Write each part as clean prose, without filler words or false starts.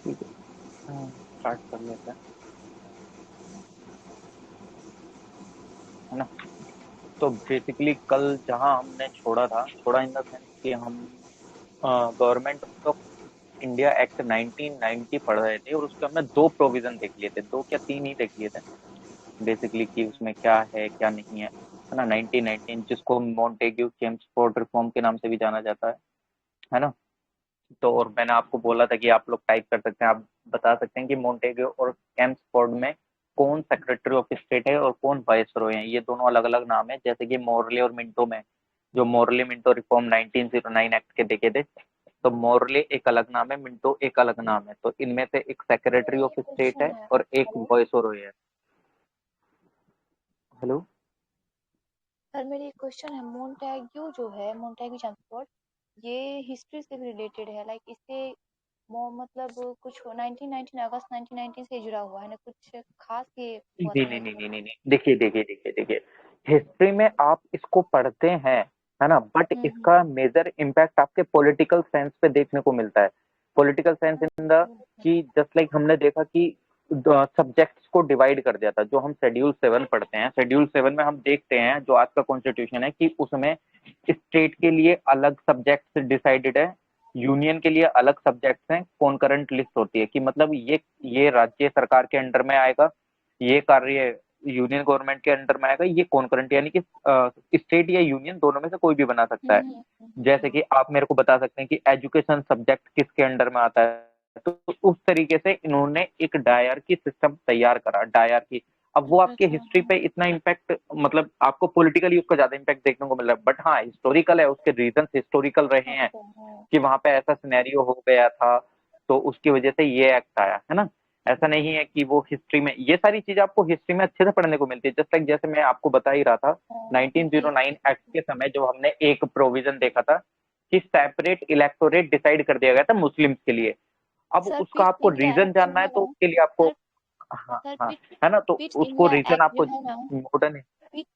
ठीक है, स्टार्ट कर लेते हैं, है ना। तो बेसिकली कल जहां हमने छोड़ा इन द सेंस कि हम गवर्नमेंट ऑफ इंडिया एक्ट 1990 पढ़ रहे थे और उसके हमने दो प्रोविजन देख लिए थे, दो क्या तीन ही देख लिए थे बेसिकली, कि उसमें क्या है क्या नहीं है ना। 1919 जिसको मॉन्टेग्यू चेम्सफोर्ड रिफॉर्म के नाम से भी जाना जाता है ना। तो और मैंने आपको बोला था कि आप लोग टाइप कर सकते हैं, आप बता सकते हैं कि मोंटेग्यो और चेम्सफोर्ड में कौन सेक्रेटरी ऑफ स्टेट है और कौन वाइसरॉय है। ये दोनों अलग अलग नाम है, जैसे कि मोरले और मिंटो में, जो मोरले मिंटो रिफॉर्म 1909 एक्ट के देखे थे, तो मोरले एक अलग नाम है, मिंटो एक अलग नाम है। तो इनमें से एक सेक्रेटरी मेरी ऑफ एक स्टेट क्वेश्चन है है। और एक हेलो वाइसरॉय है। हेलो। सर, मेरी एक क्वेश्चन है। मोन्टेग्यू जो है, मोन्टेग्यू चेम्सफोर्ड, ये हिस्ट्री से भी रिलेटेड है, लाइक इससे वो मतलब कुछ 1919 अगस्त 1919 से जुड़ा हुआ है ना, कुछ खास ये हुआ नहीं था नहीं लाइक। नहीं नहीं नहीं नहीं। देखिए, हिस्ट्री में आप इसको पढ़ते हैं, है ना, बट हम्म। इसका मेजर इम्पैक्ट आपके पॉलिटिकल साइंस पे देखने को मिलता है। पॉलिटिकल साइंस इन द, कि जस्ट लाइक हमने देखा कि सब्जेक्ट्स को डिवाइड कर दिया था। जो हम शेड्यूल 7 पढ़ते हैं, शेड्यूल 7 में हम देखते हैं जो आज का कॉन्स्टिट्यूशन है, कि उसमें स्टेट के लिए अलग सब्जेक्ट्स डिसाइडेड है, यूनियन के लिए अलग सब्जेक्ट्स हैं, कॉन्करेंट लिस्ट होती है, कि मतलब ये राज्य सरकार के अंडर में आएगा, ये कार्य यूनियन गवर्नमेंट के अंडर में आएगा, ये कॉन्करेंट, यानी कि स्टेट या यूनियन दोनों में से कोई भी बना सकता है। जैसे कि आप मेरे को बता सकते हैं कि एजुकेशन सब्जेक्ट किसके अंडर में आता है, तो उस तरीके से इन्होंने एक डायरकी सिस्टम तैयार करा, डायरकी। अब वो अच्छा आपके अच्छा, हिस्ट्री हाँ। पे इतना इम्पैक्ट, मतलब आपको पॉलिटिकली उसका ज्यादा इम्पैक्ट देखने को मिल रहा है, बट हाँ हिस्टोरिकल है, उसके रीजन हिस्टोरिकल रहे हैं, अच्छा, हाँ। कि वहां पे ऐसा सिनेरियो हो गया था, तो उसकी वजह से ये एक्ट आया, है ना। ऐसा नहीं है कि वो हिस्ट्री में, ये सारी चीजें आपको हिस्ट्री में अच्छे से पढ़ने को मिलती है। जस्ट लाइक जैसे मैं आपको बता ही रहा था, हाँ, जी। 1909 एक्ट के समय जो हमने एक प्रोविजन देखा था कि सेपरेट इलेक्टोरेट डिसाइड कर दिया गया था मुस्लिम्स के लिए। अब सर, उसका पिट्स आपको इंडिया रीजन एक्ट जो जानना है है तो ना, उसके लिए आपको, सर हाँ सर हाँ, पिट्स है ना, तो पिट्स उसको इंडिया रीजन एक्ट जो आपको है ना, मॉडर्न। पिट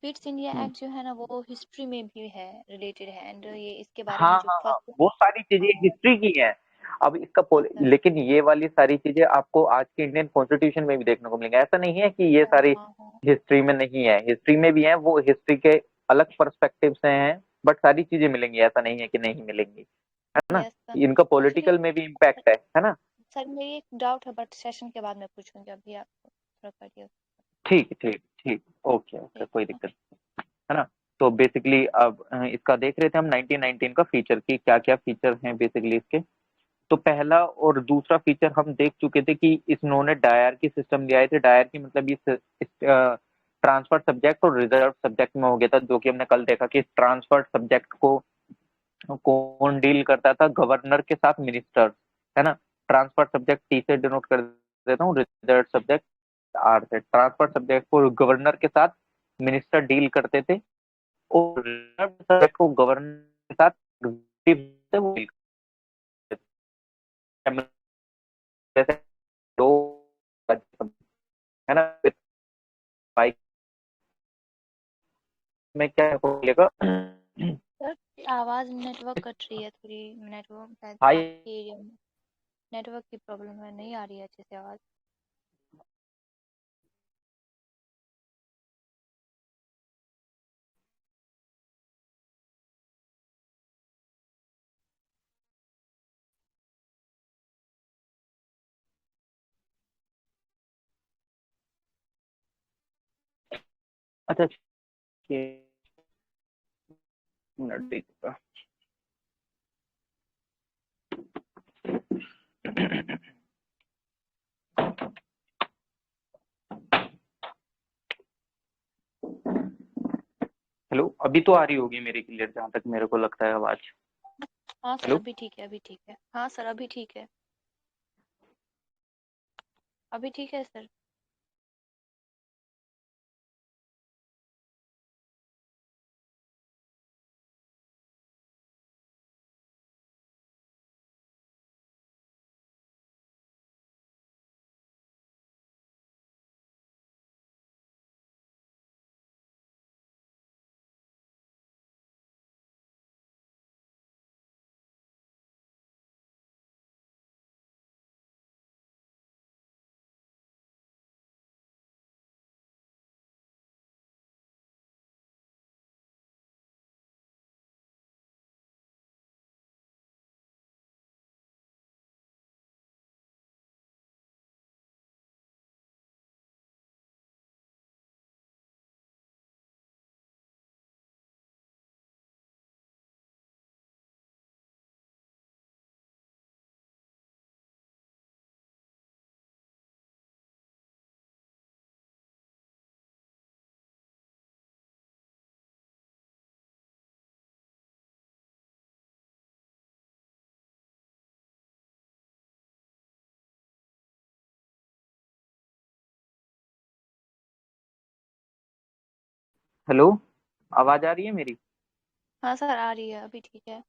पिट्स इंडिया एक्ट जो है ना, वो हिस्ट्री में भी है, रिलेटेड है, एंड ये इसके बारे हाँ में जो हाँ हाँ, फर्स्ट। वो सारी चीजें हाँ। हिस्ट्री की हैं। अब इसका अच्छा। लेकिन ये वाली सारी चीजें आपको आज के इंडियन कॉन्स्टिट्यूशन में भी देखने को मिलेंगे। ऐसा नहीं है कि ये हाँ सारी हाँ हाँ। हिस्ट्री में नहीं है, हिस्ट्री में भी है, वो हिस्ट्री के अलग पर्सपेक्टिव से हैं, बट सारी चीजें मिलेंगी, ऐसा नहीं है कि नहीं मिलेंगी, है ना। Yes sir. इनका एक्चुअली पॉलिटिकल में भी इम्पैक्ट है ना। सर, मेरी एक डाउट है, बट सेशन के बाद मैं पूछूंगी, अभी आप थोड़ा करिए। ठीक ठीक ठीक, ओके ओके, ठीक कोई है। दिक्कत नहीं, है ना। तो बेसिकली अब इसका देख रहे थे हम 1919 का फीचर की क्या क्या फीचर हैं बेसिकली इसके। तो पहला और दूसरा फीचर हम देख चुके थे कि इन्होंने डायर की सिस्टम दिया थे। डायर की मतलब इस ट्रांसफर सब्जेक्ट और रिजर्व सब्जेक्ट में हो गया था, जो कि हमने कल देखा कि ट्रांसफर सब्जेक्ट को कौन डील करता था, गवर्नर के साथ मिनिस्टर, है ना। ट्रांसफर सब्जेक्ट टी से डिनोट कर देता हूँ, रिजर्व सब्जेक्ट आर से। ट्रांसफर सब्जेक्ट को गवर्नर के साथ मिनिस्टर डील करते थे, और रिजर्व सब्जेक्ट को गवर्नर के साथ executive से वो deal करते थे। जैसे दो, है ना, बाइक में क्या बोलेगा, सर, आवाज नेटवर्क कट रही है थोड़ी। नेटवर्क शायद हाई। आपके एरिया में नेटवर्क की प्रॉब्लम है, नहीं आ रही है अच्छे से आवाज। अच्छा, मिनट दीजिएगा। हेलो, अभी तो आ रही होगी मेरी क्लियर, जहां तक मेरे को लगता है आवाज। हाँ सर, हेलो। अभी ठीक है, अभी ठीक है। हाँ सर, अभी ठीक है। अभी ठीक है सर। हेलो, आवाज आ रही है मेरी? हाँ सर, आ रही है, अभी ठीक है।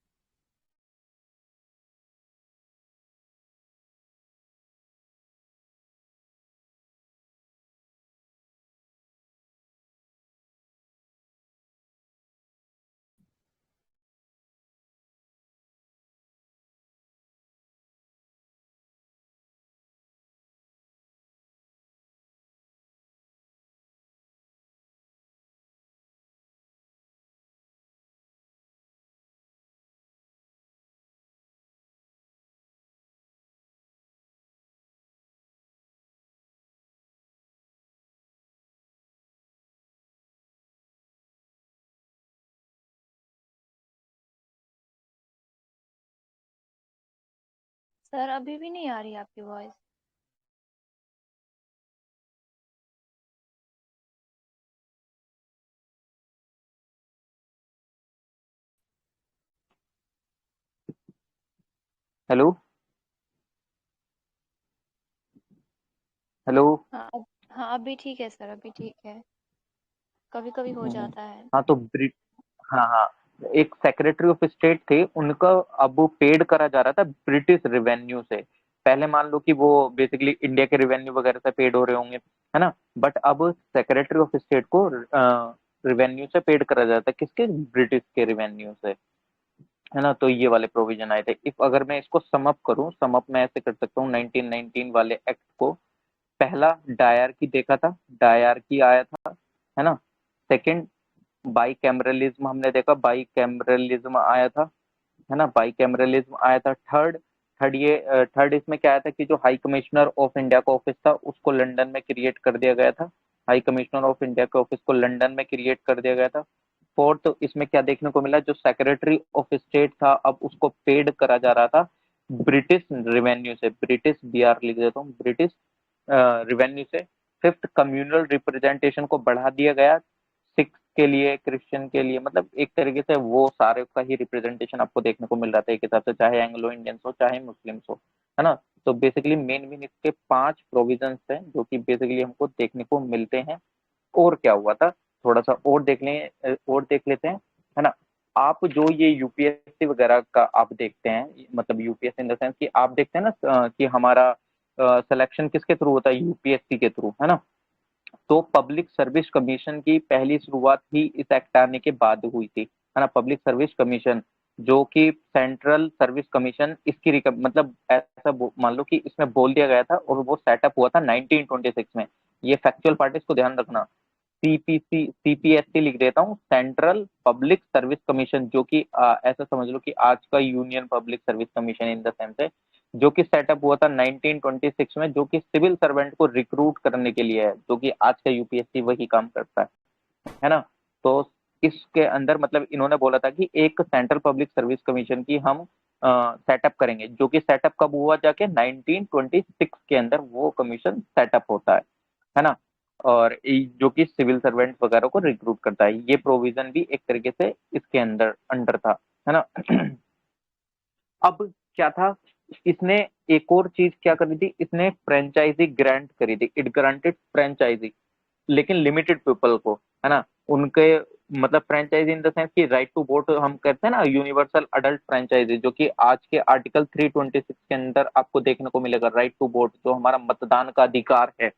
सर अभी भी नहीं आ रही आपकी वॉइस। हेलो। हेलो। हाँ हाँ, अभी ठीक है सर, अभी ठीक है। कभी कभी हो हम्म, जाता है। हाँ तो हाँ हाँ, एक सेक्रेटरी ऑफ स्टेट थे उनका, अब वो पेड करा जा रहा था ब्रिटिश रेवेन्यू से। पहले मान लो कि वो बेसिकली इंडिया के रेवेन्यू वगैरह से पेड हो रहे होंगे, है ना। बट अब सेक्रेटरी ऑफ स्टेट को रेवेन्यू से पेड करा जाता है, किसके? ब्रिटिश के रेवेन्यू से, है ना। तो ये वाले प्रोविजन आए थे। इफ अगर मैं इसको समअप करूं, समअप मैं ऐसे कर सकता हूँ, 1919 वाले एक्ट को। पहला डायरकी देखा था, डायरकी आया था, है ना। सेकंड, बाई कैमरलिज्म हमने देखा, बाई कैमरलिज्म आया था, है ना, बाई कैमरलिज्म आया था। थर्ड, थर्ड इसमें क्या आया था कि जो हाई कमिश्नर ऑफ इंडिया का ऑफिस था उसको लंदन में क्रिएट कर दिया गया था। हाई कमिश्नर ऑफ इंडिया के ऑफिस को लंदन में क्रिएट कर दिया गया था। फोर्थ, इसमें क्या देखने को मिला, जो सेक्रेटरी ऑफ स्टेट था अब उसको पेड करा जा रहा था ब्रिटिश रेवेन्यू से, ब्रिटिश, बीआर लिख देता हूँ, ब्रिटिश रेवेन्यू से। फिफ्थ, कम्युनल रिप्रेजेंटेशन को बढ़ा दिया गया, सिख के लिए, क्रिश्चियन के लिए, मतलब एक तरीके से वो सारे का ही रिप्रेजेंटेशन आपको देखने को मिल रहा था एक हिसाब से, चाहे एंग्लो इंडियंस हो चाहे मुस्लिम्स हो, है ना। तो बेसिकली मेन मेन इसके 5 प्रोविजंस थे जो कि बेसिकली हमको देखने को मिलते हैं। और क्या हुआ था, थोड़ा सा और देख लें, और देख लेते हैं, है ना। आप जो ये यूपीएससी वगैरह का आप देखते हैं, मतलब यूपीएससी इन द सेंस कि आप देखते हैं ना, कि हमारा सिलेक्शन किसके थ्रू होता है? यूपीएससी के थ्रू, है ना। तो पब्लिक सर्विस कमीशन की पहली शुरुआत ही इस एक्ट आने के बाद हुई थी, है ना। पब्लिक सर्विस कमीशन, जो कि सेंट्रल सर्विस कमीशन, इसकी मतलब ऐसा मान लो कि इसमें बोल दिया गया था, और वो सेटअप हुआ था 1926 में। ये फैक्चुअल पार्ट इसको ध्यान रखना। सीपीसी, सीपीएससी लिख देता हूँ, सेंट्रल पब्लिक सर्विस कमीशन, जो कि ऐसा समझ लो कि आज का union public service commission in the sense है, जो कि सेटअप हुआ था 1926 में, जो कि सिविल सर्वेंट को रिक्रूट करने के लिए है, जो कि आज का यूपीएससी वही काम करता है ना। तो इसके अंदर मतलब इन्होंने बोला था कि एक सेंट्रल पब्लिक सर्विस कमीशन की हम सेटअप करेंगे, जो कि सेटअप कब हुआ? जाके 1926 के अंदर वो कमीशन सेटअप होता है ना। और जो कि सिविल सर्वेंट वगैरह को रिक्रूट करता है, ये प्रोविजन भी एक तरीके से इसके अंदर अंडर था, है ना। अब क्या था, इसने एक और चीज क्या करी थी, इसने फ्रेंचाइजी ग्रांट करी थी, इट ग्रांटेड फ्रेंचाइजी, लेकिन लिमिटेड पीपल को, है ना। उनके मतलब फ्रेंचाइजी इन द सेंस कि राइट टू वोट हम कहते हैं ना, यूनिवर्सल अडल्ट फ्रेंचाइजी, जो कि आज के आर्टिकल 326 के अंदर आपको देखने को मिलेगा, राइट टू वोट, जो हमारा मतदान का अधिकार है।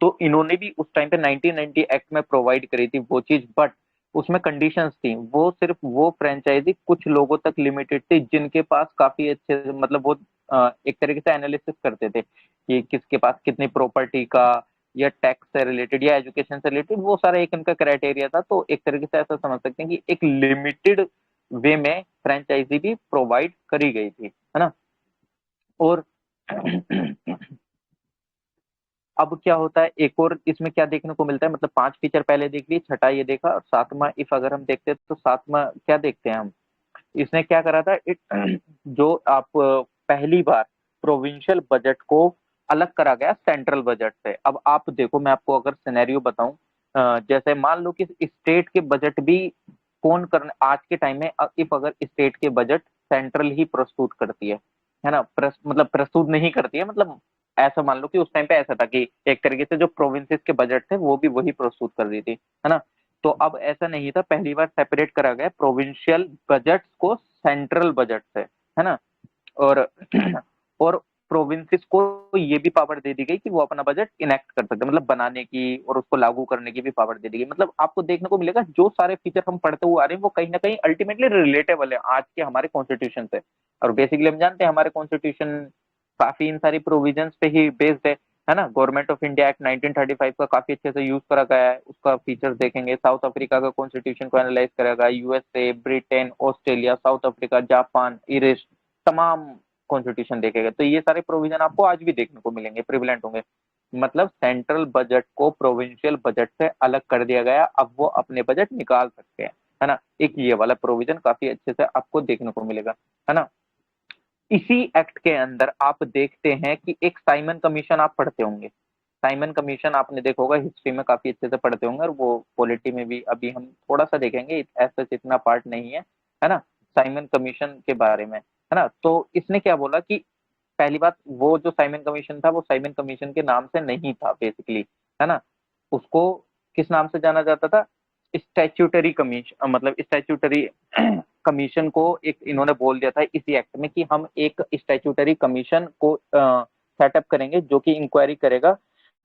तो इन्होंने भी उस टाइम पे 1990 एक्ट में प्रोवाइड करी थी वो चीज, बट उसमें कंडीशंस थी, वो सिर्फ वो फ्रेंचाइजी कुछ लोगों तक लिमिटेड थी जिनके पास काफी अच्छे, मतलब वो एक तरीके से एनालिसिस करते थे कि किसके पास कितनी प्रॉपर्टी का, या टैक्स से रिलेटेड, या एजुकेशन से रिलेटेड, वो सारा एक इनका क्राइटेरिया था। तो एक तरीके से ऐसा समझ सकते हैं कि एक लिमिटेड वे में फ्रेंचाइजी भी प्रोवाइड करी गई थी, है ना। और अब क्या होता है, एक और इसमें क्या देखने को मिलता है, मतलब 5 फीचर पहले देख लिए, छठा ये देखा, और सातवां इफ अगर हम देखते हैं तो सातवां क्या देखते हैं हम, इसने क्या करा था, जो आप पहली बार प्रोविंशियल बजट को अलग करा गया सेंट्रल बजट से। अब आप देखो, मैं आपको अगर सिनेरियो बताऊं, जैसे मान लो कि स्टेट के बजट भी कौन करने आज के टाइम में, इफ अगर स्टेट के बजट सेंट्रल ही प्रस्तुत करती है ना, मतलब प्रस्तुत नहीं करती है, मतलब ऐसा मान लो कि उस टाइम पे ऐसा था कि एक तरीके से जो प्रोविंसेस के बजट थे वो भी वही प्रस्तुत कर रही थी, है ना। तो अब ऐसा नहीं था, पहली बार सेपरेट करा गया प्रोविंशियल बजट को सेंट्रल बजट से, है ना। और और प्रोविंसेस को ये भी पावर दे दी गई कि वो अपना बजट इनेक्ट कर सकते हैं, मतलब बनाने की और उसको लागू करने की भी पावर दे दी गई। मतलब आपको देखने को मिलेगा जो सारे फीचर हम पढ़ते हुए आ रहे हैं वो कहीं ना कहीं अल्टीमेटली रिलेटेबल है आज के हमारे कॉन्स्टिट्यूशन से। और बेसिकली हम जानते हैं हमारे कॉन्स्टिट्यूशन काफी इन सारी प्रोविजंस पे ही बेस्ड है ना। गवर्नमेंट ऑफ इंडिया एक्ट 1935 का काफी अच्छे से यूज करा गया है, उसका फीचर्स देखेंगे। साउथ अफ्रीका का कॉन्स्टिट्यूशन को एनालाइज करेगा, USA, Britain, Australia, south Africa, Japan, Irish, तमाम कॉन्स्टिट्यूशन देखेगा। तो ये सारे प्रोविजन आपको आज भी देखने को मिलेंगे, प्रिविलेंट होंगे। मतलब सेंट्रल बजट को प्रोविंशियल बजट से अलग कर दिया गया, अब वो अपने बजट निकाल सकते हैं, है ना। एक ये वाला प्रोविजन काफी अच्छे से आपको देखने को मिलेगा, है ना। इसी एक्ट के अंदर आप देखते हैं कि एक साइमन कमीशन आप पढ़ते होंगे। साइमन कमीशन आपने देखा होगा, हिस्ट्री में काफी अच्छे से पढ़ते होंगे, और वो पॉलिटी में भी अभी हम थोड़ा सा देखेंगे, ऐसा इतना पार्ट नहीं है ना, साइमन कमीशन के बारे में, है ना। तो इसने क्या बोला कि पहली बात, वो जो साइमन कमीशन था वो साइमन कमीशन के नाम से नहीं था बेसिकली, है ना। उसको किस नाम से जाना जाता था? स्टैट्यूटरी कमीशन, मतलब स्टैट्यूटरी कमीशन को एक इन्होंने बोल दिया था इसी एक्ट में कि हम एक स्टैट्यूटरी कमीशन को सेटअप करेंगे जो कि इंक्वायरी करेगा,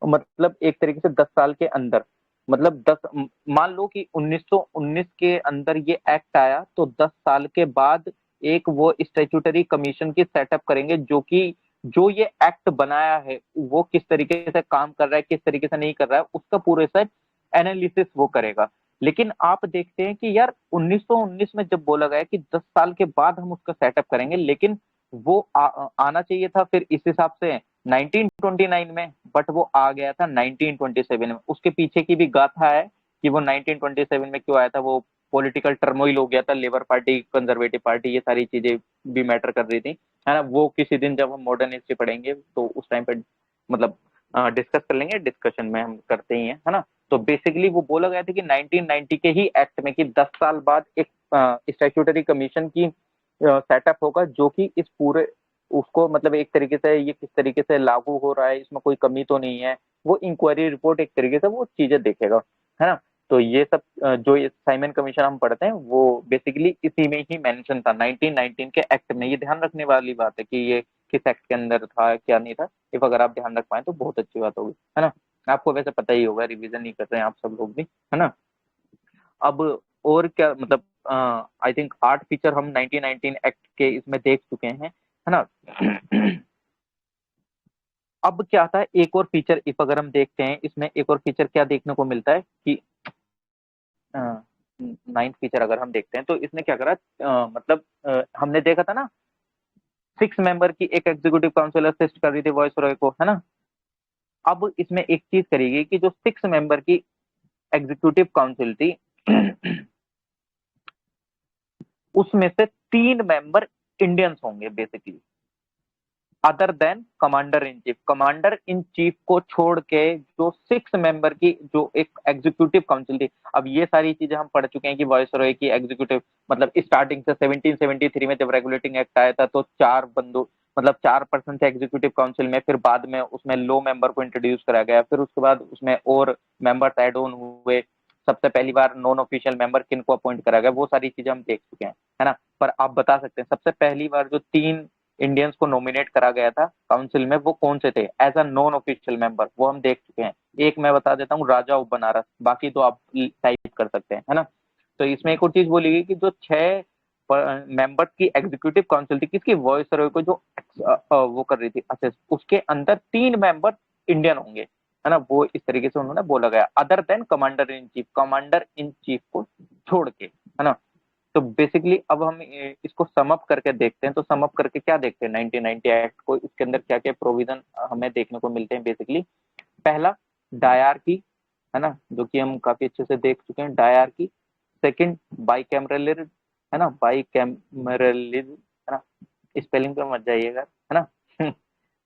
मतलब एक तरीके से 10 साल के अंदर, मतलब 10, मान लो कि 1919 के अंदर ये एक्ट आया तो 10 साल के बाद एक वो स्टैट्यूटरी कमीशन की सेटअप करेंगे जो कि जो ये एक्ट बनाया है वो किस तरीके से काम कर रहा है, किस तरीके से नहीं कर रहा है, उसका पूरे से एनालिसिस वो करेगा। लेकिन आप देखते हैं कि यार 1919 में जब बोला गया कि 10 साल के बाद हम उसका सेटअप करेंगे, लेकिन वो आना चाहिए था फिर इस हिसाब से 1929 में, बट वो आ गया था 1927 में। उसके पीछे की भी गाथा है कि वो 1927 में क्यों आया था। वो पॉलिटिकल टर्मोइल हो गया था, लेबर पार्टी, कंजर्वेटिव पार्टी, ये सारी चीजें भी मैटर कर रही थी, है ना। वो किसी दिन जब हम मॉडर्न हिस्ट्री पढ़ेंगे तो उस टाइम पे मतलब डिस्कस कर लेंगे, डिस्कशन में हम करते ही हैं, है ना। तो बेसिकली वो बोला गया था कि 1990 के ही एक्ट में कि 10 साल बाद एक स्टैट्यूटरी कमीशन की सेटअप होगा जो कि इस पूरे उसको, मतलब एक तरीके से ये किस तरीके से लागू हो रहा है, इसमें कोई कमी तो नहीं है, वो इंक्वायरी रिपोर्ट एक तरीके से वो चीजें देखेगा, है ना। तो ये सब जो ये साइमन कमीशन हम पढ़ते हैं वो बेसिकली इसी में ही मेंशन था 1919 के एक्ट में। ये ध्यान रखने वाली बात है कि ये किस एक्ट के अंदर था, क्या नहीं था। इफ अगर आप ध्यान रख पाए तो बहुत अच्छी बात होगी, है ना। आपको वैसे पता ही होगा, रिवीजन नहीं कर रहे हैं आप सब लोग भी, है ना। अब और क्या, मतलब आई थिंक 8 फीचर हम 1919 एक्ट के इसमें देख चुके हैं, है ना। अब क्या था, एक और फीचर इफ अगर हम देखते हैं इसमें, एक और फीचर क्या देखने को मिलता है कि 9th फीचर अगर हम देखते हैं तो इसने क्या करा, मतलब हमने देखा था ना 6 मेंबर की एक एग्जीक्यूटिव काउंसिल असिस्ट कर रही थी वॉइस रॉय को, है ना। अब इसमें एक चीज करेगी कि जो 6 मेंबर की एग्जीक्यूटिव काउंसिल थी उसमें से 3 मेंबर इंडियंस होंगे basically, other than commander in chief. Commander in chief को छोड़ के जो 6 मेंबर की जो एक एग्जीक्यूटिव काउंसिल थी। अब ये सारी चीजें हम पढ़ चुके हैं कि वॉइसरॉय की एग्जीक्यूटिव, मतलब स्टार्टिंग से 1773 में जब रेगुलेटिंग एक्ट आया था तो 4 बंदू, मतलब 4 पर्सन थे एग्जीक्यूटिव काउंसिल में। फिर बाद में उसमें लो मेंबर को इंट्रोड्यूस करा गया, फिर उसके बाद उसमें और मेंबर्स एड ऑन हुए। सबसे पहली बार नॉन ऑफिशियल मेंबर किन को अपॉइंट करा गया, वो सारी चीजें हम देख चुके हैं, है ना। पर आप बता सकते हैं सबसे पहली बार जो 3 इंडियंस को नॉमिनेट करा गया था काउंसिल में वो कौन से थे as a non official member, वो हम देख चुके हैं। एक मैं बता देता हूँ, राजा ऑफ बनारस, बाकी तो आप टाइप कर सकते हैं, है ना। तो इसमें एक और चीज बोली गई कि जो 6 मेंबर्स की एग्जीक्यूटिव काउंसिल थी किसकी, वॉइस को जो वो कर रही थी असेस, उसके अंदर 3 मेंबर इंडियन होंगे, है ना। वो इस तरीके से उन्होंने बोला गया, other than commander in chief, commander in chief को छोड़ के, है ना। तो बेसिकली अब हम इसको सम अप करके देखते हैं। तो सम अप करके क्या देखते हैं 1990 एक्ट को, इसके अंदर क्या क्या प्रोविजन हमें देखने को मिलते हैं बेसिकली। पहला, डायरकी, है ना, जो कि हम काफी अच्छे से देख चुके हैं, डायरकी। सेकंड, बाइकैमरलिज्म, है ना, बाइकैमरलिज्म, है ना। स्पेलिंग पे मत जाइएगा, है ना।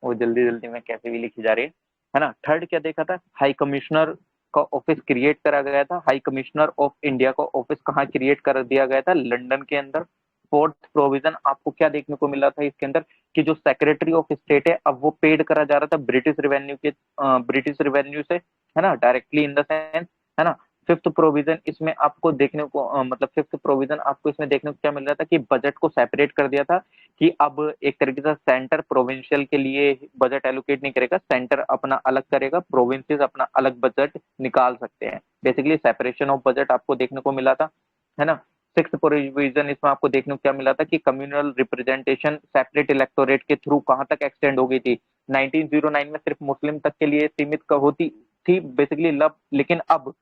वो जल्दी जल्दी में कैसे भी लिखी जा रही है ना। थर्ड क्या देखा था, हाई कमिश्नर का ऑफिस क्रिएट करा गया था। हाई कमिश्नर ऑफ इंडिया का ऑफिस कहाँ क्रिएट कर दिया गया था, लंदन के अंदर। फोर्थ प्रोविजन आपको क्या देखने को मिला था इसके अंदर, कि जो सेक्रेटरी ऑफ स्टेट है अब वो पेड करा जा रहा था ब्रिटिश रेवेन्यू से, है ना, डायरेक्टली इन द सेंस, है ना। फिफ्थ प्रोविजन इसमें आपको देखने को मतलब फिफ्थ प्रोविजन आपको इसमें देखने को क्या मिल रहा था कि बजट को सेपरेट कर दिया था कि अब एक तरीके से सेंटर प्रोविंशियल के लिए बजट एलोकेट नहीं करेगा, सेंटर अपना अलग करेगा, प्रोविंसेस अपना अलग बजट निकाल सकते हैं। बेसिकली सेपरेशन ऑफ बजट आपको देखने को मिला था, है ना। सिक्स प्रोविजन इसमें आपको देखने को क्या मिला था कि कम्युनल रिप्रेजेंटेशन सेपरेट इलेक्टोरेट के थ्रू कहां तक एक्सटेंड हो गई थी। 1909 में सिर्फ मुस्लिम तक के लिए सीमित होती थी बेसिकली लब, लेकिन अब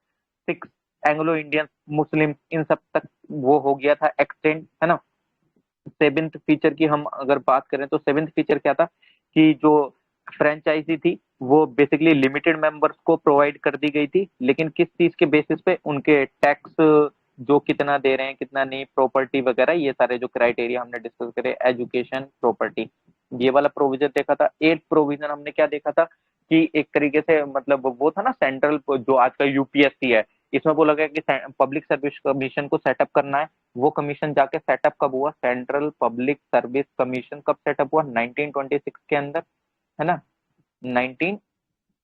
सिक्स एंग्लो इंडियन मुस्लिम इन सब तक वो हो गया था एक्सटेंड, है ना। सेवेंथ फीचर की हम अगर बात करें तो सेवेंथ फीचर क्या था कि जो फ्रेंचाइजी थी वो बेसिकली लिमिटेड मेंबर्स को प्रोवाइड कर दी गई थी, लेकिन किस चीज के बेसिस पे, उनके टैक्स जो कितना दे रहे हैं कितना नहीं, प्रॉपर्टी वगैरह, ये सारे जो क्राइटेरिया हमने डिस्कस करे, एजुकेशन, प्रॉपर्टी, ये वाला प्रोविजन देखा था। एट प्रोविजन हमने क्या देखा था कि एक तरीके से मतलब वो था ना सेंट्रल जो आज का यूपीएससी है, इसमें बोला गया कि पब्लिक सर्विस कमीशन को सेटअप करना है। वो कमीशन जाके सेटअप कब हुआ, सेंट्रल पब्लिक सर्विस कमीशन कब सेटअप हुआ, 1926 के अंदर, है ना। 19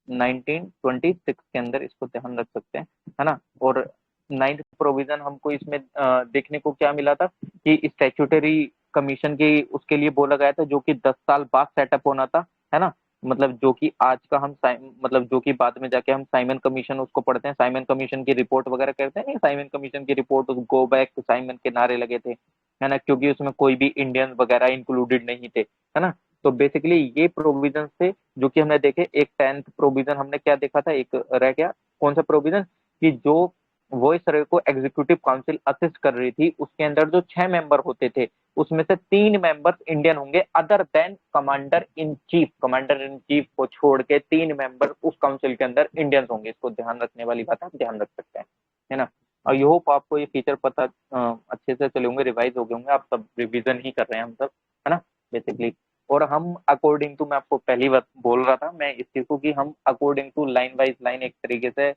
1926 के अंदर, इसको ध्यान रख सकते हैं, है ना। और नाइन्थ प्रोविजन हमको इसमें देखने को क्या मिला था कि स्टैट्यूटरी कमीशन की उसके लिए बोला गया था जो कि 10 साल बाद सेटअप होना था, है ना। मतलब जो कि आज का हम मतलब जो कि बाद में जाके हम साइमन कमीशन उसको पढ़ते हैं, साइमन कमीशन की रिपोर्ट वगैरह करते हैं, साइमन कमीशन की report go back to Simon के नारे लगे थे, है ना, क्योंकि उसमें कोई भी इंडियन वगैरह इंक्लूडेड नहीं थे, है ना। तो बेसिकली ये प्रोविजन थे जो कि हमने देखे। एक टेंथ प्रोविजन हमने क्या देखा था, एक रह गया कौन सा प्रोविजन कि जो वॉइस सर्वे को एग्जीक्यूटिव काउंसिल असिस्ट कर रही थी, उसके अंदर जो 6 मेंबर होते थे उसमें से 3 मेंबर्स इंडियन होंगे other than commander in chief, commander in chief को छोड़ के 3 मेंबर उस काउंसिल के अंदर इंडियन होंगे। इसको ध्यान रखने वाली बात आप ध्यान रख सकते हैं, है ना। और ये होप आपको ये फीचर पता अच्छे से चले होंगे, रिवाइज हो गए होंगे, आप सब रिविजन ही कर रहे हैं हम सब, है ना बेसिकली। और हम अकॉर्डिंग टू, मैं आपको पहली बात बोल रहा था मैं इस चीज को कि हम according to line wise line एक तरीके से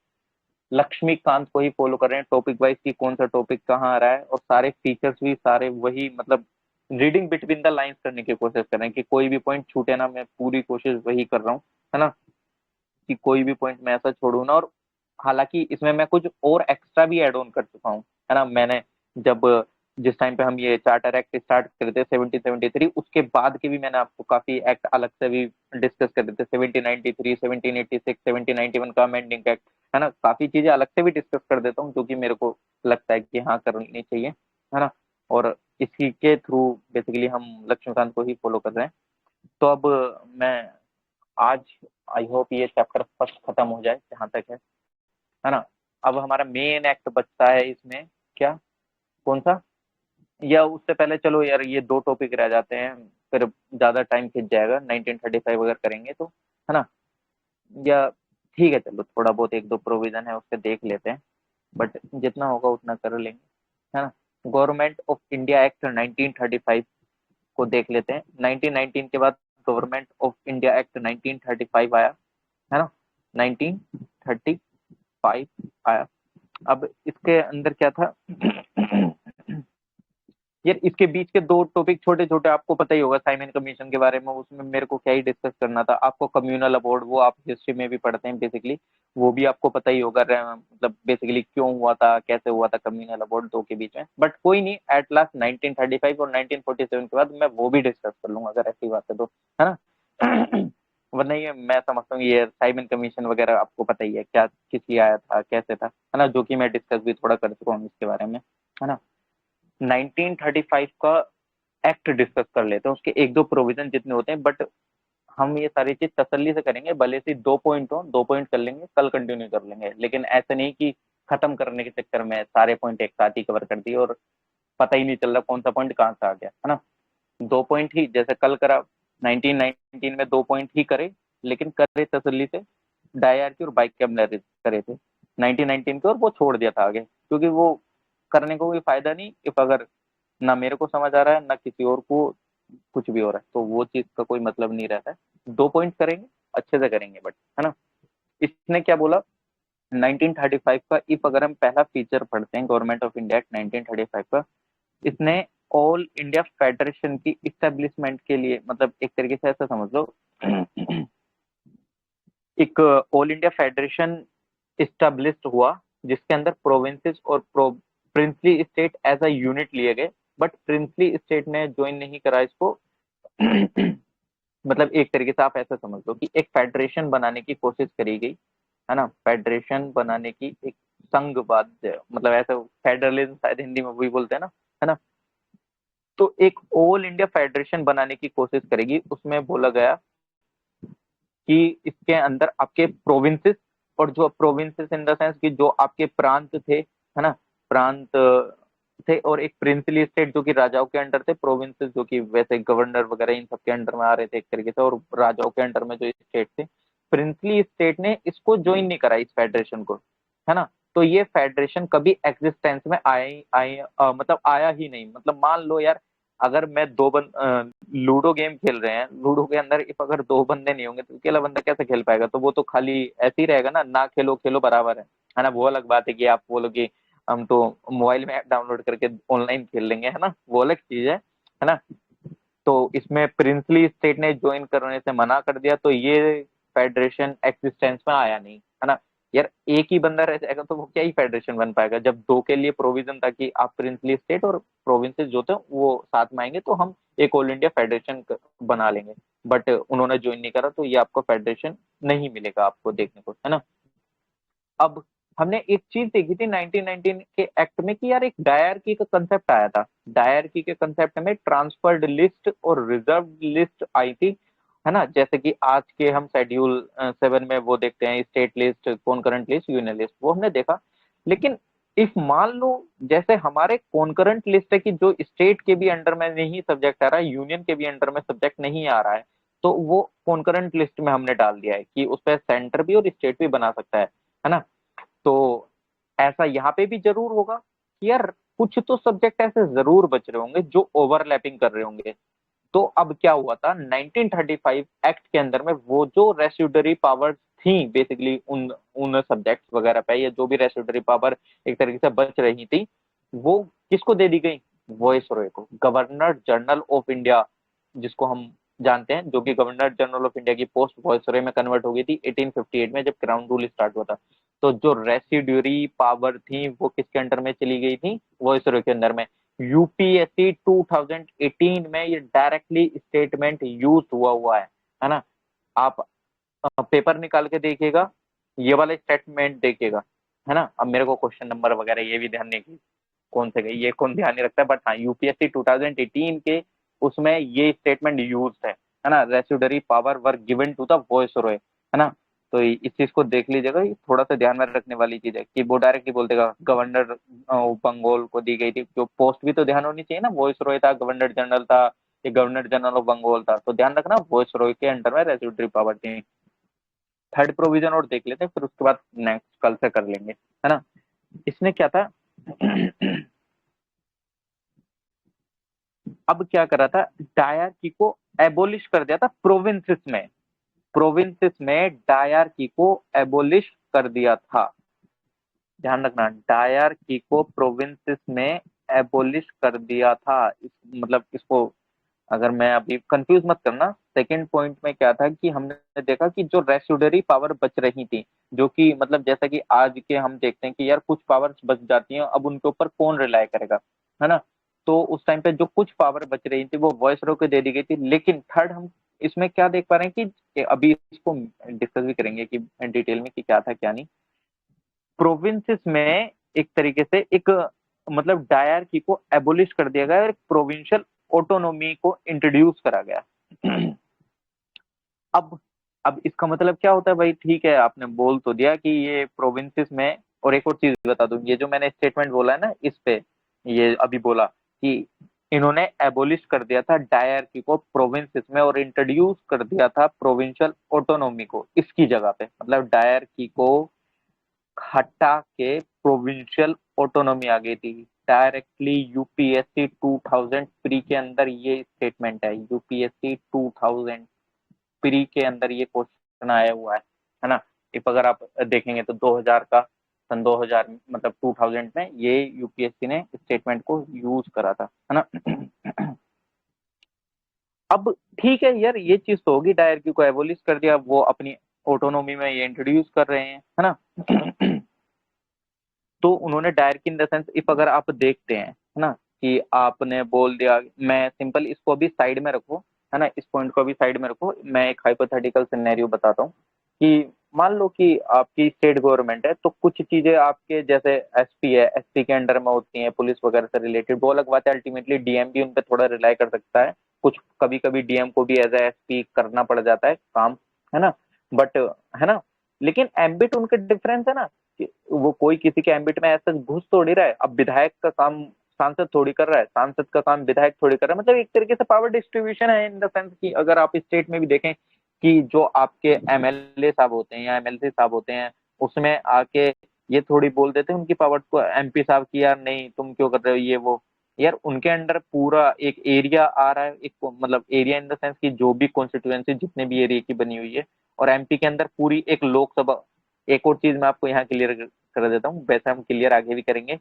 लक्ष्मीकांत को ही फॉलो कर रहे हैं, टॉपिक वाइज की कौन सा टॉपिक कहाँ आ रहा है, और सारे फीचर्स भी सारे वही, मतलब रीडिंग बिटवीन द लाइंस करने की कोशिश कर रहे हैं कि कोई भी पॉइंट छूटे ना। मैं पूरी कोशिश वही कर रहा हूँ, है ना, कि कोई भी पॉइंट मैं ऐसा छोड़ू ना। और हालांकि इसमें मैं कुछ और एक्स्ट्रा भी एड ऑन कर चुका हूँ, है ना। मैंने जब जिस टाइम पे हम ये चार्टर एक्ट स्टार्ट कर थे 1773, उसके बाद के भी मैंने आपको काफी एक्ट अलग से भी डिस्कस कर थे, 1793, 1786, 1791 का अमेंडिंग एक्ट, है ना। काफी चीजें अलग से भी डिस्कस कर देता हूँ जो कि मेरे को लगता है कि हाँ करनी चाहिए, है ना। और इसी के थ्रू बेसिकली हम लक्ष्मीकांत को ही फॉलो कर रहे हैं। तो अब मैं आज आई होप ये चैप्टर फर्स्ट खत्म हो जाए जहां तक है ना। अब हमारा मेन एक्ट बचता है इसमें, क्या, कौन सा, या उससे पहले चलो यार ये दो टॉपिक रह जाते हैं, फिर ज्यादा टाइम खिंच जाएगा 1935 अगर करेंगे तो, है ना। या ठीक है चलो, थोड़ा बहुत एक दो प्रोविजन है उसके देख लेते हैं, बट जितना होगा उतना कर लेंगे, है ना। गवर्नमेंट ऑफ इंडिया एक्ट 1935 को देख लेते हैं। 1919 के बाद गवर्नमेंट ऑफ इंडिया एक्ट 1935 आया, है ना। 1935 आया। अब इसके अंदर क्या था यार, इसके बीच के दो टॉपिक छोटे छोटे आपको पता ही होगा, साइमन कमीशन के बारे में, उसमें मेरे को क्या ही डिस्कस करना था। आपको कम्युनल अबॉर्ड, वो आप हिस्ट्री में भी पढ़ते हैं बेसिकली, वो भी आपको पता ही होगा, मतलब बेसिकली क्यों हुआ था, कैसे हुआ था कम्युनल अबॉर्ड दो के बीच में। बट कोई नहीं, एट लास्ट 1935 और 1947 के बाद मैं वो भी डिस्कस कर लूंगा अगर ऐसी बात है तो, है ना। वरना ये मैं समझता हूँ ये साइमन कमीशन वगैरह आपको पता ही है क्या, किस लिए आया था, कैसे था, है ना, जो कि मैं डिस्कस भी थोड़ा कर चुका हूँ इसके बारे में, है ना। 1935 का एक्ट डिस्कस कर लेते हैं, उसके एक दो प्रोविजन जितने होते हैं, बट हम ये सारी चीज तसल्ली से करेंगे, भले से 2 पॉइंट हो, 2 पॉइंट कर लेंगे, कल कंटिन्यू कर लेंगे, लेकिन ऐसे नहीं कि खत्म करने के चक्कर में सारे पॉइंट एक साथ ही कवर कर दिए और पता ही नहीं चल रहा कौन सा पॉइंट कहाँ से आ गया, है ना। 2 पॉइंट ही जैसे कल करा, 1919 में 2 पॉइंट ही करे, लेकिन करे तसल्ली से, डायर की और बाइक कैमलरी करे थे 1919 के, और वो छोड़ दिया था आगे, क्योंकि वो करने को कोई फायदा नहीं इफ अगर ना मेरे को समझ आ रहा है ना किसी और को कुछ भी हो रहा है, तो वो चीज का कोई मतलब नहीं रहता है। 2 पॉइंट करेंगे, अच्छे से करेंगे, बट, है ना। इसने क्या बोला 1935 का, इफ अगर हम पहला फीचर पढ़ते हैं गवर्नमेंट ऑफ इंडिया एक्ट 1935 का, इसने ऑल इंडिया फेडरेशन की इस्टेब्लिशमेंट के लिए, मतलब एक तरीके से ऐसा समझ लो एक ऑल इंडिया फेडरेशन इस्टेब्लिश हुआ जिसके अंदर प्रोविंसेस और princely state as a unit लिए गए, बट प्रिंसली स्टेट ने ज्वाइन नहीं करा इसको। मतलब एक तरीके से आप ऐसा समझ लो कि एक फेडरेशन बनाने की कोशिश करी गई, है ना, फेडरेशन बनाने की, एक संघवाद, मतलब ऐसा फेडरलिज्म शायद हिंदी में वही बोलते हैं ना, है ना। तो एक ऑल इंडिया फेडरेशन बनाने की कोशिश करेगी, उसमें बोला गया कि इसके अंदर आपके प्रोविंसेस, और जो प्रोविंसेस इन द सेंस कि जो आपके प्रांत थे, है ना, प्रांत थे, और एक प्रिंसली स्टेट जो कि राजाओं के अंडर थे, प्रोविंसेस जो कि वैसे गवर्नर वगैरह इन सबके अंडर में आ रहे थे एक तरीके से, और राजाओं के अंडर में जो स्टेट थे, प्रिंसली स्टेट ने इसको ज्वाइन नहीं करा इस फेडरेशन को, है ना। तो ये फेडरेशन कभी एग्जिस्टेंस में मतलब आया ही नहीं। मतलब मान लो यार, अगर मैं लूडो गेम खेल रहे हैं, लूडो के अंदर इफ अगर दो बंदे नहीं होंगे तो अकेला बंदा कैसे खेल पाएगा? तो वो तो खाली ऐसे ही रहेगा ना, ना खेलो खेलो बराबर है ना। वो अलग बात है कि आप बोलोगे हम तो मोबाइल में ऐप डाउनलोड करके ऑनलाइन खेल लेंगे, है ना, वो अलग चीज है ना। तो इसमें प्रिंसली स्टेट ने ज्वाइन करने से मना कर दिया, तो ये फेडरेशन एक्सिस्टेंस में आया नहीं, है ना। यार एक ही बंदा रह जाएगा तो वो क्या ही फेडरेशन बन पाएगा, जब दो के लिए प्रोविजन था कि आप प्रिंसली स्टेट और प्रोविंसेस जो थे वो साथ में आएंगे तो हम एक ऑल इंडिया फेडरेशन बना लेंगे। बट उन्होंने ज्वाइन नहीं करा, तो ये आपको फेडरेशन नहीं मिलेगा आपको देखने को, है ना। अब हमने एक चीज देखी थी 1919 के एक्ट में कि यार एक डायरकी का कंसेप्ट आया था। डायरकी के कंसेप्ट में ट्रांसफर्ड लिस्ट और रिजर्व लिस्ट आई थी, है ना। जैसे कि आज के हम शेड्यूल 7 में वो देखते हैं state list, concurrent list, union list, वो हमने देखा। लेकिन इफ मान लो जैसे हमारे कॉन्करेंट लिस्ट है कि जो स्टेट के भी अंडर में नहीं सब्जेक्ट आ रहा है, यूनियन के भी अंडर में सब्जेक्ट नहीं आ रहा है, तो वो कॉन्करेंट लिस्ट में हमने डाल दिया है कि उस पर सेंटर भी और स्टेट भी बना सकता है ना। तो ऐसा यहाँ पे भी जरूर होगा कि यार कुछ तो सब्जेक्ट ऐसे जरूर बच रहे होंगे जो ओवरलैपिंग कर रहे होंगे। तो अब क्या हुआ था 1935 एक्ट के अंदर में, वो जो रेसिड्यूरी पावर्स थी बेसिकली उन उन सब्जेक्ट्स वगैरह पे, या जो भी रेसिड्यूरी पावर एक तरीके से बच रही थी, वो किसको दे दी गई? वॉइसरॉय को, गवर्नर जनरल ऑफ इंडिया जिसको हम जानते हैं, जो कि गवर्नर जनरल ऑफ इंडिया की पोस्ट वॉइसरॉय में कन्वर्ट हो गई थी 1858 में, जब क्राउन रूल स्टार्ट हुआ था। तो जो रेसिड्यूरी पावर थी वो किसके अंडर में चली गई थी? वॉइसरॉय के अंदर में। यूपीएससी 2018 में ये डायरेक्टली स्टेटमेंट यूज हुआ है ना। आप पेपर निकाल के देखिएगा, ये वाला स्टेटमेंट देखिएगा, है ना। अब मेरे को क्वेश्चन नंबर वगैरह ये भी ध्यान नहीं कि कौन से गए, ये कौन ध्यान नहीं रखता है, बट हाँ यूपीएससी 2018 के उसमें ये स्टेटमेंट यूज है ना। Residuary power were given to the viceroy, है ना। तो इस चीज को देख लीजिएगा, ये थोड़ा सा ध्यान में रखने वाली चीज है कि वो डायरेक्टली बोल देगा गवर्नर बंगाल को दी गई थी, जो पोस्ट भी तो ध्यान होनी चाहिए ना, वॉइसरॉय था, गवर्नर जनरल था, ये गवर्नर जनरल ऑफ बंगाल था, तो ध्यान रखना वॉइसरॉय के अंडर में रेसिडरी पावर थी। थर्ड प्रोविजन और देख लेते हैं, फिर उसके बाद नेक्स्ट कल से कर लेंगे, है ना। इसने क्या था अब क्या करा था, डायरकी को एबोलिश कर दिया था प्रोविंसेस में। प्रोविंसेस में डायरकी को एबोलिश कर दिया था, ध्यान रखना, डायरकी को प्रोविंसेस में एबोलिश कर दिया था। मतलब इसको अगर मैं अभी कंफ्यूज मत करना, सेकंड पॉइंट में क्या था कि हमने देखा कि जो रेसिड्यूरी पावर बच रही थी, जो कि मतलब जैसा कि आज के हम देखते हैं कि यार कुछ पावर्स बच जाती हैं, अब उनके ऊपर कौन रिलाय करेगा, है ना। तो उस टाइम पे जो कुछ पावर बच रही थी वो वॉइस रो को दे दी गई थी। लेकिन थर्ड हम इसमें क्या देख पा रहे हैं कि अभी इसको डिस्कस भी करेंगे कि डिटेल में कि क्या था क्या नहीं। प्रोविंसेस में एक तरीके से एक मतलब डायरकी को एबोलिश कर दिया गया और प्रोविंशियल ऑटोनोमी को इंट्रोड्यूस करा गया। अब अब इसका मतलब क्या होता है भाई? ठीक है, आपने बोल तो दिया कि ये प्रोविंसेस में, और एक और चीज बता दूं, ये जो मैंने स्टेटमेंट बोला है ना इस पे, ये अभी बोला कि इन्होंने एबोलिश कर दिया था डायरकी को प्रोविंसेस में और इंट्रोड्यूस कर दिया था प्रोविंशियल ऑटोनोमी को इसकी जगह पे, मतलब डायरकी को हटा के प्रोविंशियल ऑटोनोमी आ गई थी डायरेक्टली। यूपीएससी 2000 प्री के अंदर ये स्टेटमेंट है, यूपीएससी 2000 प्री के अंदर ये क्वेश्चन आया हुआ है ना। इफ अगर आप देखेंगे तो 2000 का, सन 2000 मतलब 2000 में ये यूपीएससी ने स्टेटमेंट को यूज करा था, है ना। अब ठीक है यार, ये चीज तो होगी, डायरकी को एबोलिश कर दिया, वो अपनी ऑटोनोमी में ये इंट्रोड्यूस कर रहे हैं, है ना। तो उन्होंने direct in the sense, if अगर आप देखते हैं, है ना, कि आपने बोल दिया, मैं सिंपल इसको भी साइड में रखो, है ना, इस पॉइंट को भी साइड में रखो, मैं एक हाइपोथेटिकल सिनेरियो बताता हूँ कि मान लो कि आपकी स्टेट गवर्नमेंट है, तो कुछ चीजें आपके जैसे एसपी है, एसपी के अंडर में होती हैं, पुलिस वगैरह से रिलेटेड, वो अलग बात है, अल्टीमेटली डीएम भी उन पर थोड़ा रिलाई कर सकता है, कुछ कभी कभी डीएम को भी एज ए एसपी करना पड़ जाता है काम, है ना, बट, है ना, लेकिन एम्बिट उनके डिफरेंस है ना, कि वो कोई किसी के एम्बिट में ऐसा घुस थोड़ी रहा है, अब विधायक का काम सांसद थोड़ी कर रहा है, सांसद का काम विधायक थोड़ी कर रहा है, मतलब एक तरीके से पावर डिस्ट्रीब्यूशन है, इन द सेंस कि अगर आप स्टेट में भी देखें कि जो आपके एमएलए साहब होते हैं या एमएलसी साहब होते हैं, उसमें आके ये थोड़ी बोल देते हैं उनकी पावर को एमपी साहब की, यार नहीं तुम क्यों कर रहे हो ये वो, यार उनके अंडर पूरा एक एरिया आ रहा है, एक मतलब एरिया इन द सेंस की जो भी कॉन्स्टिट्यूएंसी जितने भी एरिया की बनी हुई है, और एमपी के अंदर पूरी एक लोकसभा। एक और चीज मैं आपको यहाँ क्लियर कर देता हूँ, वैसे हम क्लियर आगे भी करेंगे।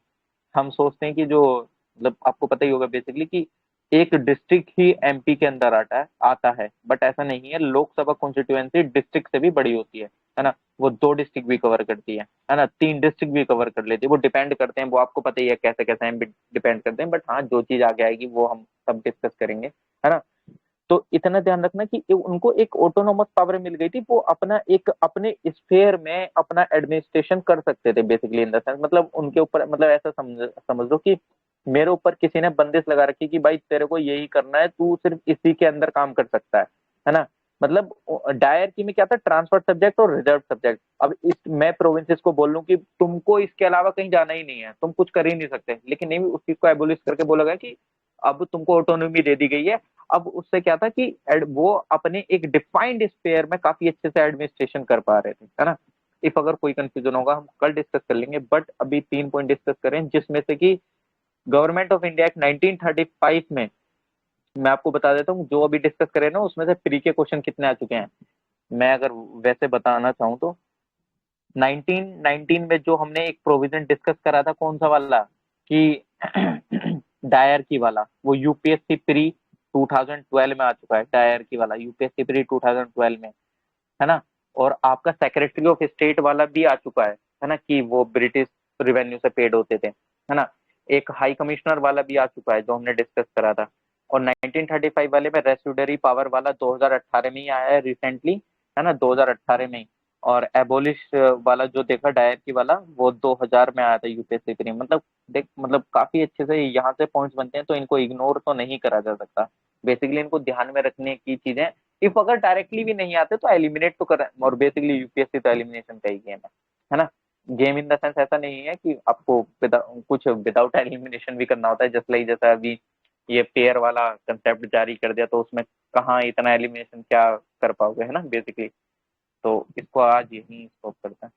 हम सोचते हैं कि जो मतलब आपको पता ही होगा बेसिकली कि एक डिस्ट्रिक्ट ही एमपी के अंदर आता है, बट ऐसा नहीं है, लोकसभा कॉन्स्टिट्यूएंसी डिस्ट्रिक्ट से भी बड़ी होती है ना, वो 2 डिस्ट्रिक्ट भी कवर करती है ना, 3 डिस्ट्रिक्ट भी कवर कर लेती है, वो डिपेंड करते हैं, वो आपको पता ही है कैसे कैसे एमपी डिपेंड करते हैं, बट हाँ जो चीज आगे आएगी वो हम सब डिस्कस करेंगे, है ना। तो इतना ध्यान रखना कि उनको एक ऑटोनोमस पावर मिल गई थी, वो अपना एक अपने स्फेयर में अपना एडमिनिस्ट्रेशन कर सकते थे बेसिकली, इन द सेंस मतलब उनके ऊपर मतलब ऐसा समझ लो कि मेरे ऊपर किसी ने बंदिश लगा रखी कि भाई तेरे को यही करना है, तू सिर्फ इसी के अंदर काम कर सकता है ना। मतलब डायरकी में क्या था, ट्रांसफर सब्जेक्ट और रिजर्व सब्जेक्ट। अब इस मैं प्रोविंसेस को बोल लूं कि तुमको इसके अलावा कहीं जाना ही नहीं है, तुम कुछ कर ही नहीं सकते, लेकिन नहीं, उस चीज को एबोलिश करके बोला गया कि अब तुमको ऑटोनॉमी दे दी गई है। अब उससे क्या था कि वो अपने एक डिफाइंड स्पेयर में काफी अच्छे से एडमिनिस्ट्रेशन कर पा रहे थे, है ना। इफ अगर कोई कंफ्यूजन होगा हम कल डिस्कस कर लेंगे, बट अभी 3 पॉइंट डिस्कस करें, जिसमें से कि गवर्नमेंट ऑफ इंडिया एक्ट 1935 में, मैं आपको बता देता हूँ जो अभी डिस्कस करें ना, उसमें से प्री के क्वेश्चन कितने आ चुके हैं, मैं अगर वैसे बताना चाहूँ तो 1919 में जो हमने एक प्रोविजन डिस्कस करा था, कौन सा वाला, कि डायर की वाला, वो यूपीएससी प्री 2012 में आ चुका है, डायर की वाला यूपीएससी प्री 2012 में, है ना। और आपका सेक्रेटरी ऑफ स्टेट वाला भी आ चुका है ना, कि वो ब्रिटिश रिवेन्यू से पेड होते थे, है ना। एक हाई कमिश्नर वाला भी आ चुका है जो हमने डिस्कस करा था। और 1935 वाले में रेस्यूडरी पावर वाला 2018 में ही आया है रिसेंटली, है ना, 2018 में ही। और एबोलिश वाला जो देखा डायर की वाला, वो 2000 में आया था यूपीएससी प्री। मतलब देख, मतलब काफी अच्छे से यहाँ से पॉइंट्स बनते हैं, तो इनको इग्नोर तो नहीं करा जा सकता, बेसिकली इनको ध्यान में रखने की चीजें। इफ अगर डायरेक्टली भी नहीं आते तो एलिमिनेट तो कर, और बेसिकली यूपीएससी तो एलिमिनेशन का ही गेम है ना। गेम इन द सेंस ऐसा नहीं है कि आपको कुछ विदाउट एलिमिनेशन भी करना होता है, जस्ट लाइक जैसा अभी ये पेयर वाला कंसेप्ट जारी कर दिया, तो उसमें कहाँ इतना एलिमिनेशन क्या कर पाओगे, है ना बेसिकली। तो इसको आज यही स्टॉप करते हैं।